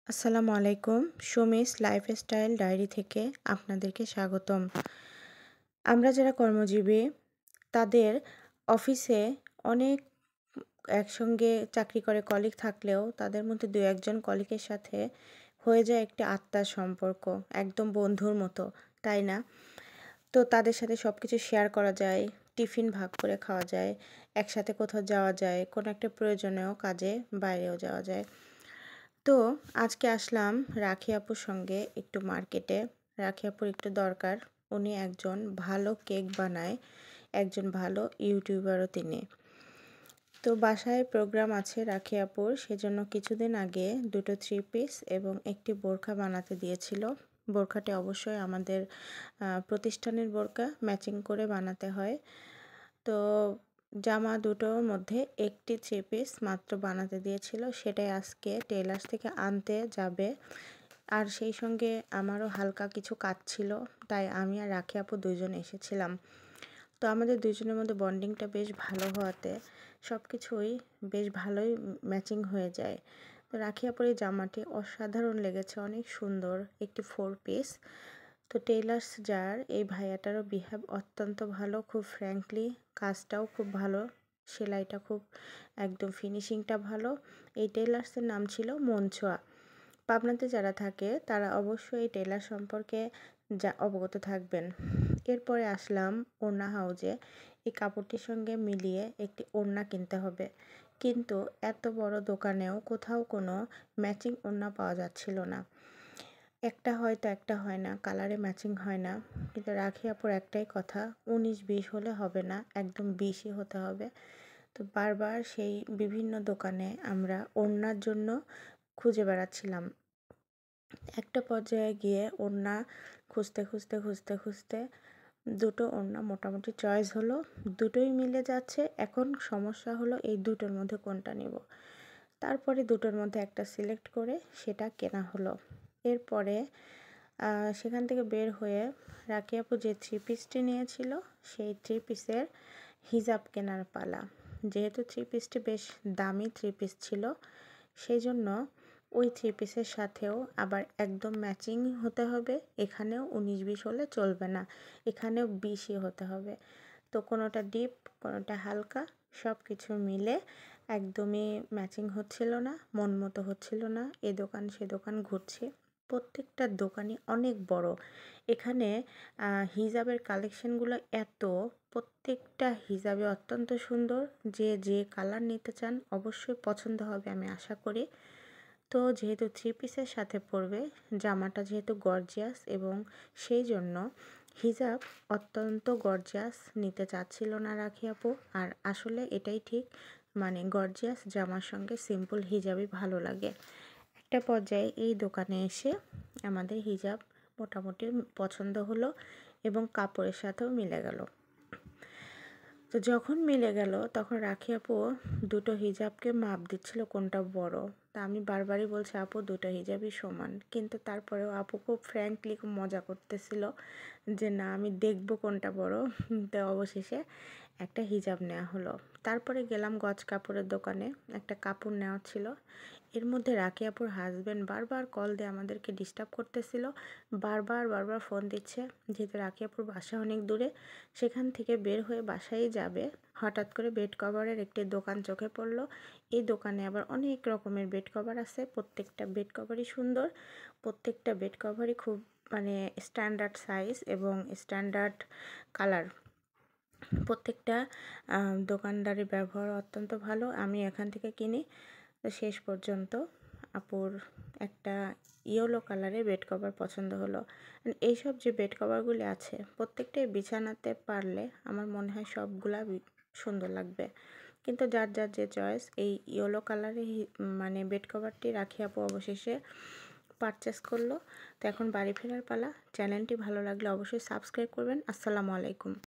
আসসালামু আলাইকুম। Sumi's lifestyle diary থেকে আপনাদেরকে স্বাগতম। আমরা যারা কর্মজীবী তাদের অফিসে অনেক একসঙ্গে চাকরি করে কলিগ থাকলেও তাদের মধ্যে ২-১ জন কলিগের সাথে হয়ে যায় একটি আত্মার সম্পর্ক। একদম বন্ধুর মতো, তাই না? তো তাদের সাথে সবকিছু শেয়ার করা যায়, টিফিন ভাগ করে খাওয়া যায়, একসাথে কোথাও যাওয়া যায়, কোনো একটা প্রয়োজনীয় কাজে বাইরেও যাওয়া যায়। তো আজকে আসলাম রাখি আপুর সঙ্গে একটু মার্কেটে। রাখি আপুর একটু দরকার। উনি একজন ভালো কেক বানায়, একজন ভালো ইউটিউবারও তিনি। তো বাসায় প্রোগ্রাম আছে রাখি আপুর, সেজন্য কিছুদিন আগে ২টো 3 পিস এবং একটি বোরখা বানাতে দিয়েছিল। বোরখাটি অবশ্যই আমাদের প্রতিষ্ঠানের বোরকা, ম্যাচিং করে বানাতে হয়। তো জামা দুটোর মধ্যে একটি 3 পিস মাত্র বানাতে দিয়েছিল, সেটাই আজকে টেলার্স থেকে আনতে যাবে। আর সেই সঙ্গে আমারও হালকা কিছু কাজ ছিল, তাই আমি আর রাখি আপু দুইজন এসেছিলাম। তো আমাদের দুইজনের মধ্যে বন্ডিংটা বেশ ভালো হওয়াতে সব কিছুই বেশ ভালোই ম্যাচিং হয়ে যায়। তো রাখি আপুর এই জামাটি অসাধারণ লেগেছে, অনেক সুন্দর একটি 4 পিস। তো টেইলার্স যার এই ভাইয়াটারও বিহেভ অত্যন্ত ভালো, খুব ফ্র্যাঙ্কলি, কাজটাও খুব ভালো, সেলাইটা খুব একদম ফিনিশিংটা ভালো। এই টেইলার্সের নাম ছিল মনছোয়া। পাবনাতে যারা থাকে তারা অবশ্যই এই টেইলার সম্পর্কে অবগত থাকবেন। এরপরে আসলাম ওড়না হাউজে। এই কাপড়টির সঙ্গে মিলিয়ে একটি ওড়না কিনতে হবে, কিন্তু এত বড় দোকানেও কোথাও কোনো ম্যাচিং ওড়না পাওয়া যাচ্ছিল না। একটা হয় তো একটা হয় না, কালারে ম্যাচিং হয় না। কিন্তু রাখি আপুর একটাই কথা, 19-20 হলে হবে না, একদম 20ই হতে হবে। তো বারবার সেই বিভিন্ন দোকানে আমরা ওড়নার জন্য খুঁজে বেড়াচ্ছিলাম। একটা পর্যায়ে গিয়ে ওড়না খুঁজতে দুটো ওড়না মোটামুটি চয়েস হলো, দুটোই মিলে যাচ্ছে। এখন সমস্যা হলো এই দুটোর মধ্যে কোনটা নেব। তারপরে দুটোর মধ্যে একটা সিলেক্ট করে সেটা কেনা হলো। এরপরে সেখান থেকে বের হয়ে রাকি আপু যে 3 পিসটি নিয়েছিল সেই 3 পিসের হিজাব কেনার পালা। যেহেতু 3 পিসটি বেশ দামি 3 পিস ছিল, সেই জন্য ওই 3 পিসের সাথেও আবার একদম ম্যাচিং হতে হবে। এখানেও 19-20 হলে চলবে না, এখানেও 20ই হতে হবে। তো কোনোটা ডিপ, কোনোটা হালকা, সব কিছু মিলে একদমই ম্যাচিং হচ্ছিল না, মন মতো হচ্ছিল না। এ দোকান সে দোকান ঘুরছি, প্রত্যেকটা দোকানই অনেক বড়। এখানে হিজাবের কালেকশনগুলো এত, প্রত্যেকটা হিজাবে অত্যন্ত সুন্দর। যে কালার নিতে চান অবশ্যই পছন্দ হবে আমি আশা করি। তো যেহেতু 3 পিসের সাথে পরবে, জামাটা যেহেতু গর্জিয়াস এবং সেই জন্য হিজাব অত্যন্ত গর্জিয়াস নিতে চাচ্ছিল না রাখি আপু। আর আসলে এটাই ঠিক, মানে গর্জিয়াস জামার সঙ্গে সিম্পল হিজাবই ভালো লাগে। একটা পর্যায়ে এই দোকানে এসে আমাদের হিজাব মোটামুটি পছন্দ হলো এবং কাপড়ের সাথেও মিলে গেল। তো যখন মিলে গেল তখন রাখি আপু দুটো হিজাবকে মাপ দিচ্ছিল কোনটা বড়। তা আমি বারবারই বলছি আপু দুটো হিজাবই সমান, কিন্তু তারপরেও আপু খুব ফ্র্যাঙ্কলি খুব মজা করতেছিল যে না আমি দেখব কোনটা বড়। তো অবশেষে একটা হিজাব নেওয়া হলো। তারপরে গেলাম গজ কাপড়ের দোকানে, একটা কাপড় নেওয়া ছিল। এর মধ্যে রাকি আপুর হাজব্যান্ড বারবার কল দিয়ে আমাদেরকে ডিস্টার্ব করতেছিল, বারবার ফোন দিচ্ছে। যেহেতু রাকি আপুর বাসা অনেক দূরে, সেখান থেকে বের হয়ে বাসায় যাবে, হঠাৎ করে বেড কভারের একটি দোকান চোখে পড়লো। এই দোকানে আবার অনেক রকমের বেড কভার আছে, প্রত্যেকটা বেড কভারই সুন্দর, প্রত্যেকটা বেড কভারই খুব মানে স্ট্যান্ডার্ড সাইজ এবং স্ট্যান্ডার্ড কালার। প্রত্যেকটা দোকানদারের ব্যবহার অত্যন্ত ভালো। আমি এখান থেকে কিনি। তো শেষ পর্যন্ত আপুর একটা ইয়েলো কালারের বেড কভার পছন্দ হলো। এইসব যে বেড কভারগুলি আছে প্রত্যেকটাই বিছানাতে পারলে আমার মনে হয় সবগুলা সুন্দর লাগবে, কিন্তু যার যে চয়েস। এই ইয়েলো কালারের মানে বেড কভারটি রাখি আপু অবশেষে পারচেস করলো। তো এখন বাড়ি ফেরার পালা। চ্যানেলটি ভালো লাগলে অবশ্যই সাবস্ক্রাইব করবেন। আসসালামু আলাইকুম।